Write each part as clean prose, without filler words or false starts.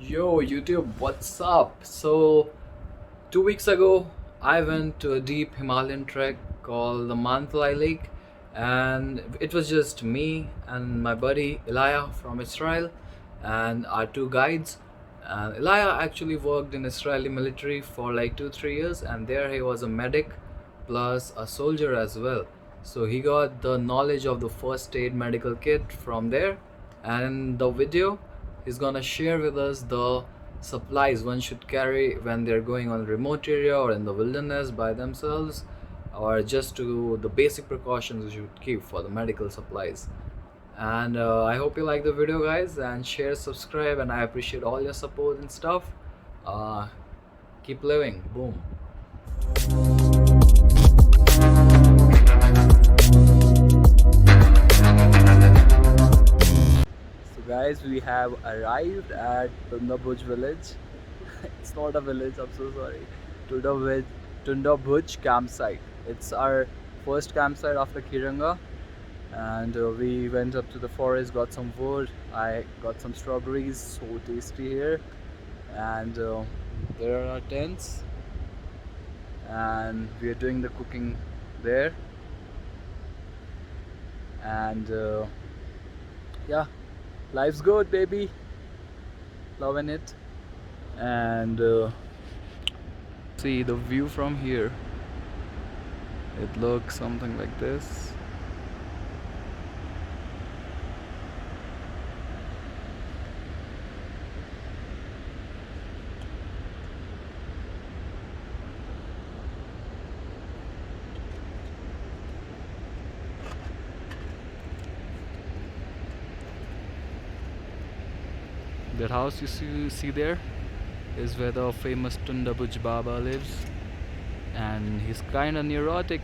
Yo, YouTube, what's up? So, 2 weeks ago, I went to a deep Himalayan trek called the Mantalai Lake, and it was just me and my buddy Elia from Israel, and our two guides. And Elia actually worked in Israeli military for like 2-3 years, and there he was a medic plus a soldier as well. So he got the knowledge of the first aid medical kit from there, and the video he's gonna share with us the supplies one should carry when they're going on a remote area or in the wilderness by themselves, or just to the basic precautions you should keep for the medical supplies. And I hope you like the video, guys, and share, subscribe, and I appreciate all your support and stuff. uh, Keep living. Boom. So guys, we have arrived at Tunda Bhuj village. It's not a village, I'm so sorry. Tunda Bhuj campsite. It's our first campsite after Kiranga, and we went up to the forest, got some wood. I got some strawberries, so tasty here. And there are our tents, and we are doing the cooking there. And yeah, life's good, baby. Loving it. And see the view from here. It looks something like this. That house you see there is where the famous Tunda Bhuj Baba lives, and he's kinda neurotic,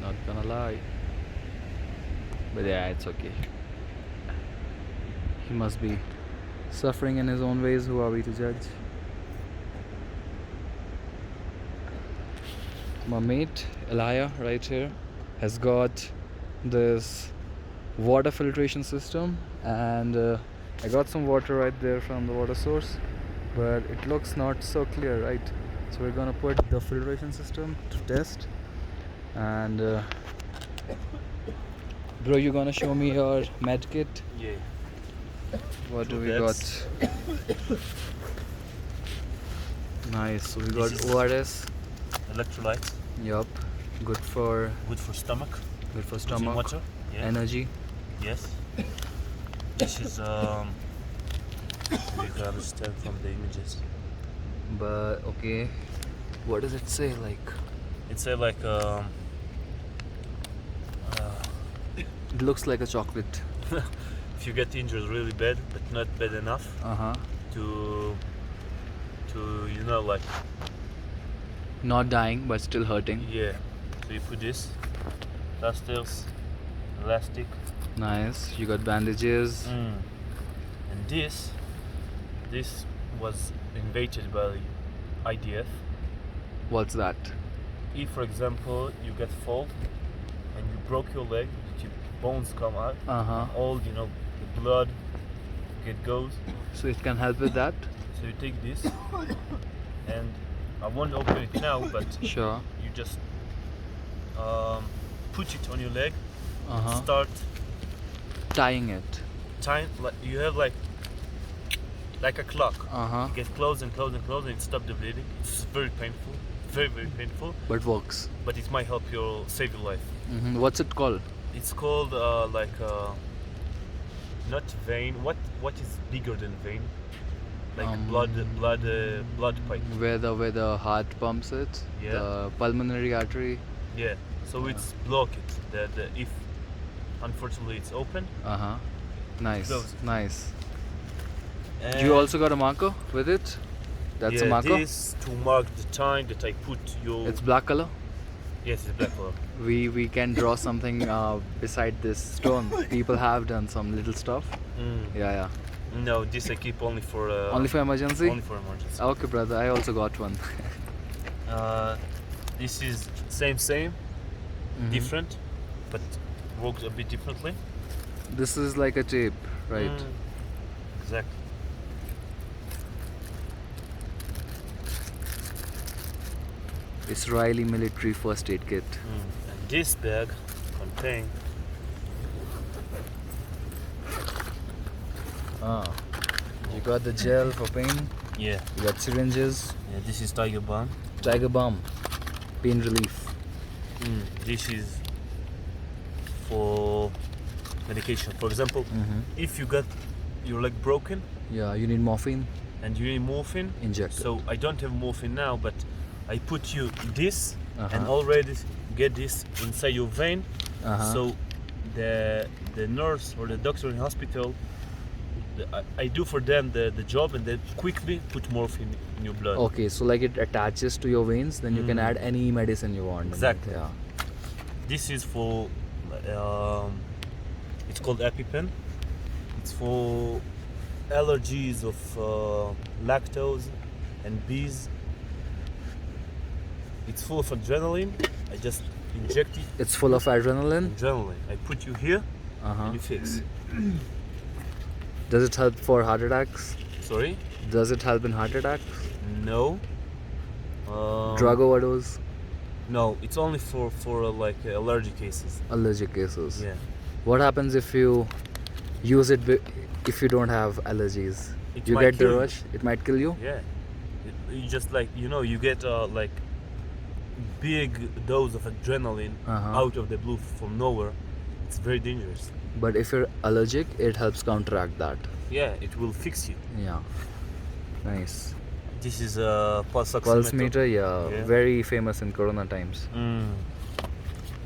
not gonna lie. But yeah, it's okay. He must be suffering in his own ways. Who are we to judge? My mate Elia right here has got this water filtration system, and I got some water right there from the water source, but it looks not so clear, right? So we're gonna put the filtration system to test. And bro, you gonna show me your med kit? Yeah. What do Two we beds. got? Nice. So we got This is- ORS. Electrolytes, Yup. Good for stomach, losing stomach, water. Yeah. energy. Yes. This is you can understand from the images. But okay, what does it say? Like, It's a like it looks like a chocolate. if you get injured really bad, but not bad enough Uh-huh. to like Not dying, but still hurting. yeah. So you put this plasters, elastic, Nice. You got bandages. and this was invented by IDF. What's that? If, for example, you get fall and you broke your leg, your bones come out, Uh-huh. all the blood goes. So it can help with that? So you take this, and I won't open it now, but Sure. you just put it on your leg, Uh-huh. start Tying it. time. Like you have like a clock. Uh-huh. You get close and close and close, and it stops the bleeding. It's very painful, very very painful, But works. but it might help save your life. What's it called? It's called not vein. What is bigger than vein? Like blood pipe. Where the heart pumps it? Yeah. The pulmonary artery. Yeah. So it's block it. The if unfortunately it's open. Uh-huh. Nice. Close. Nice. And You also got a marker with it? That's yeah, a marker? this to mark the time that I put your. It's black color? Yes, it's black color. We can draw something beside this stone. People have done some little stuff. Yeah. No, this I keep only for. Only for emergency? Only for emergency. Okay, brother. I also got one. This is same, Mhm. different, but works a bit differently. This is like a tape, right? Exactly. Israeli military first aid kit. And this bag contains You got the gel for pain. yeah. You got syringes. Yeah, this is Tiger Balm. Tiger balm. Pain relief. This is for medication. For example, if you got your leg broken Yeah, you need morphine. and you need morphine, Inject. so I don't have morphine now, but I put you this and Uh-huh. already get this inside your vein. Uh-huh. So the nurse or the doctor in hospital, I do for them the job, and they quickly put morphine in your blood. Okay, so like it attaches to your veins, then you can add any medicine you want. in it, Exactly. Yeah. This is for it's called EpiPen. It's for allergies of lactose and bees. It's full of adrenaline. I just inject it. It's full of adrenaline. Adrenaline. I put you here Uh-huh. and you fix. Does it help for heart attacks? Sorry? Does it help in heart attacks? No. Drug overdose? No, it's only for like allergy cases. Allergic cases? Yeah. What happens if you use it if you don't have allergies? It You might get the kill you. rush? It might kill you? Yeah. You just like you get like big dose of adrenaline Uh-huh. out of the blue from nowhere. It's very dangerous. But if you're allergic, it helps counteract that. Yeah, it will fix you. Yeah. Nice. This is a pulse oximeter. Pulse meter, yeah. Yeah. Very famous in Corona times.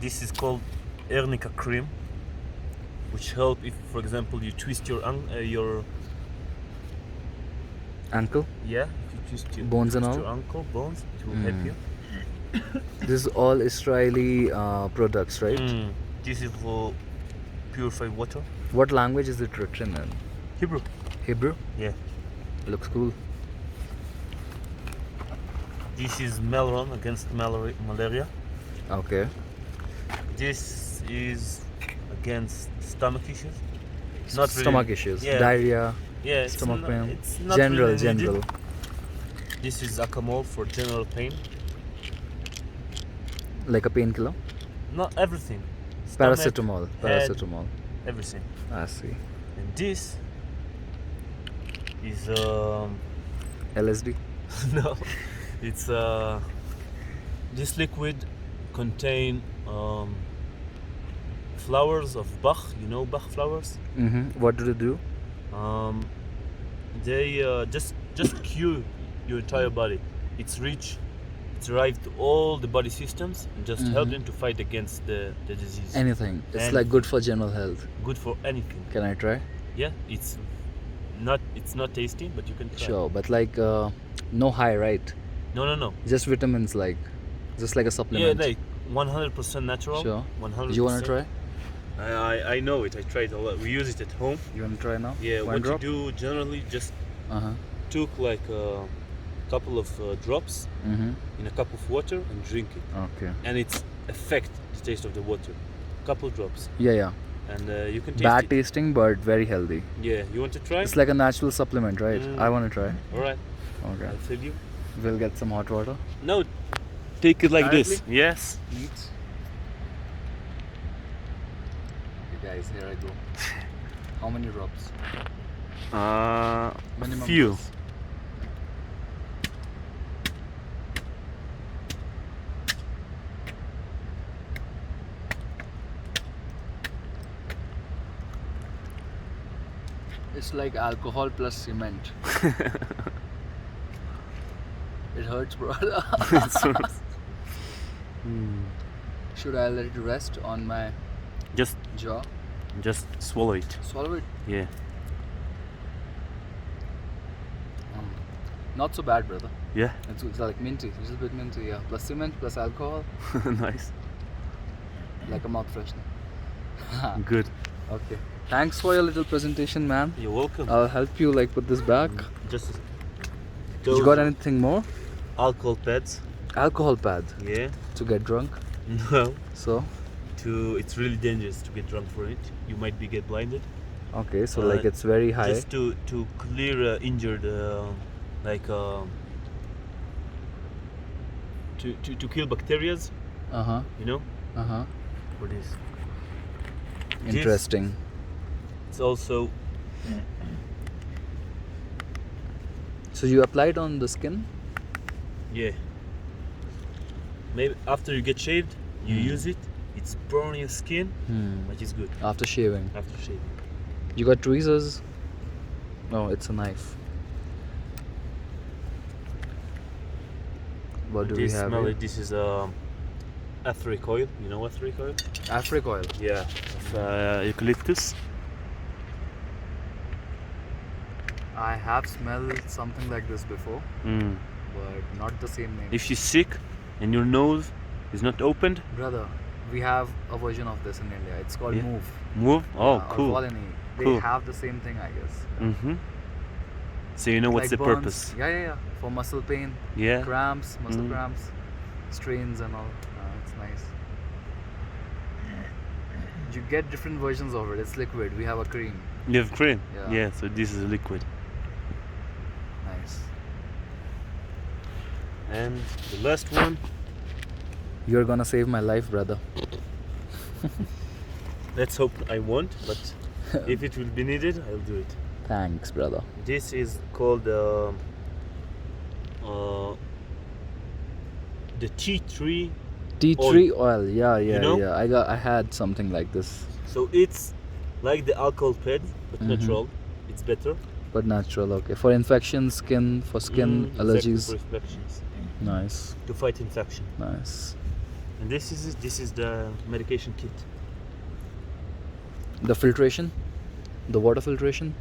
This is called Arnica cream, which help if, for example, you twist your Ankle? yeah, if you twist your Bones and twist all? your ankle bones, it will help you. This is all Israeli products, right? This is for purified water. What language is it written in? Hebrew. Hebrew? Yeah. Looks cool. This is Melron against malaria. Okay. This is against stomach issues. Not really- Stomach issues, Yeah. diarrhea, Yeah, it's stomach not, pain. It's not General, really needed. general. This is Acamol for general pain. Like a painkiller? Not everything. Stomach, Paracetamol. head, Paracetamol. everything. I see. And this is LSD? no, it's this liquid contain flowers of Bach. You know Bach flowers. What do they do? They just cure your entire body. It's rich. It's arrived to all the body systems and just help them to fight against the disease. Anything. It's Anything. like good for general health. Good for anything. Can I try? Yeah, it's not tasty, but you can try. Sure, but like no high, right? No. Just vitamins, like just like a Yeah, supplement. like 100% natural. Sure. 100%. You wanna try? I know it. I tried a lot. We use it at home. You wanna try now? Yeah. One what drop? you do generally just Uh-huh. took like a couple of drops in a cup of water and drink it, Okay. and it's affect the taste of the water. Couple drops, Yeah. and you can taste Bad it. tasting, but very healthy. Yeah. You want to try? It's like a natural supplement, right? I wanna try. All right. Okay. I'll tell you. We'll get some hot water. No. Take it like this. Directly? Yes. Eat. Okay, guys, here I go. How many drops? Minimum few. dose. It's like alcohol plus cement. It hurts, bro. Should I let it rest on my Just jaw? swallow it. Swallow it? Yeah. Not so bad, brother. Yeah. It's like minty, a little bit minty, yeah. Plus cement, plus alcohol, Nice. like a mouth freshener. Good. Okay. Thanks for your little presentation, man. You're welcome. I'll help you like put this back. Just You got anything more? alcohol pads. Alcohol pad Yeah. to get drunk. No. So, It's really dangerous to get drunk for it. You might get blinded. okay, so like it's very high. Just to clear injured, like to kill bacteria, Uh-huh. you know, Uh-huh. for this. Interesting. It's also So you applied on the skin? yeah. Maybe after you get shaved, you Hmm. use it. It's burn your skin, but it's good After shaving. after shaving. You got tweezers? No, it's a knife. What do we This have smell here? it. This is etheric oil. You know etheric oil? Afric oil. Yeah. Of eucalyptus. I have smelled something like this before, Mm. but not the same name. If you're sick and your nose is not opened, Brother, we have a version of this in India. It's called Yeah. Move. move. Oh, Or cool. Volini. They Cool. have the same thing, I guess. Mm-hmm. So you know what's Like the burns. purpose? Yeah. For muscle pain, Yeah. cramps, muscle Mm. cramps, strains and all. It's nice. You get different versions of it. It's liquid. We have a cream. You have cream. Yeah. Yeah. So this is liquid. Nice. And the last one. You're gonna save my life, brother. Let's hope I won't, but if it will be needed, I'll do it. Thanks, brother. This is called the tea tree. Tea tree oil. Yeah. know? I had something like this, So it's like the alcohol pad, but Mhm. natural. It's better. but natural. Okay. For infection, for skin Exactly, allergies. for infections, Nice. to fight infection. Nice. And this is the medication kit. The filtration, the water filtration.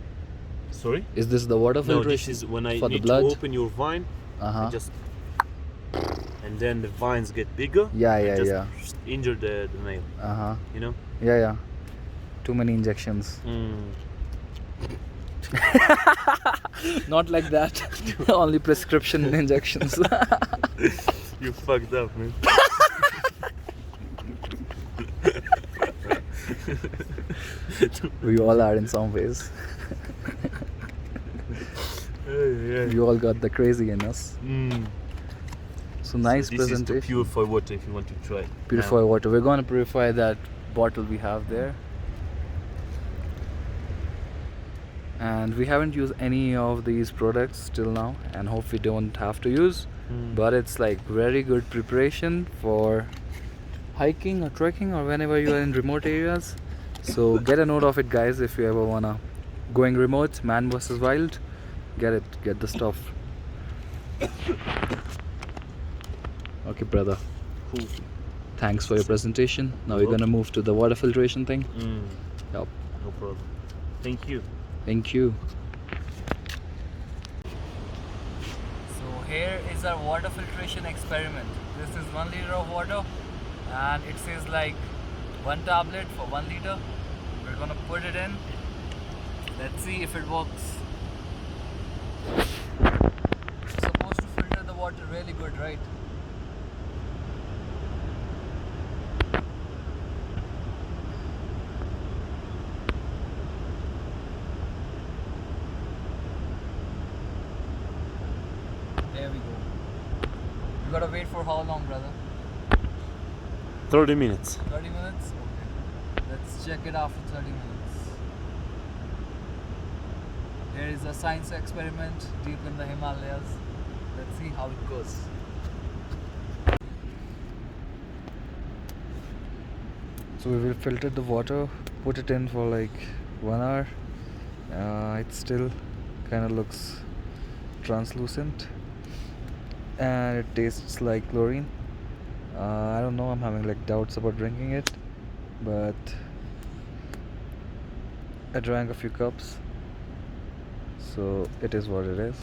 Sorry? Is this the water No, filtration? this is when I for the need to blood? open your vine. Uh-huh. I just and then the vines get bigger. Yeah. and just injure the nail. Uh-huh. You know. Yeah. Too many injections. Not like that. Only prescription injections. You fucked up, man. We all are in some ways. Yeah. We all got the crazy in us. So nice This is to presentation. purify water if you want to try. Purify water. We're gonna purify that bottle we have there. And we haven't used any of these products till now, and hope we don't have to use. But it's like very good preparation for hiking or trekking or whenever you are in remote areas. So get a note of it, guys, if you ever wanna going remote, man versus wild. Get the stuff. Okay, brother. Cool. Thanks for your presentation. Now we're gonna move to the water filtration thing. Yep. No problem. Thank you. Thank you. So here is our water filtration experiment. This is 1 liter of water, and it says like 1 tablet for 1 liter. We're gonna put it in. Let's see if it works. It's supposed to filter the water really good, right? There we go. We gotta wait for how long, brother? 30 minutes. 30 minutes? Okay. Let's check it after 30 minutes. Here is a science experiment deep in the Himalayas. Let's see how it goes. So we will filter the water, put it in for like 1 hour. It still kind of looks translucent and it tastes like chlorine. I don't know, I'm having like doubts about drinking it, but I drank a few cups, so it is what it is.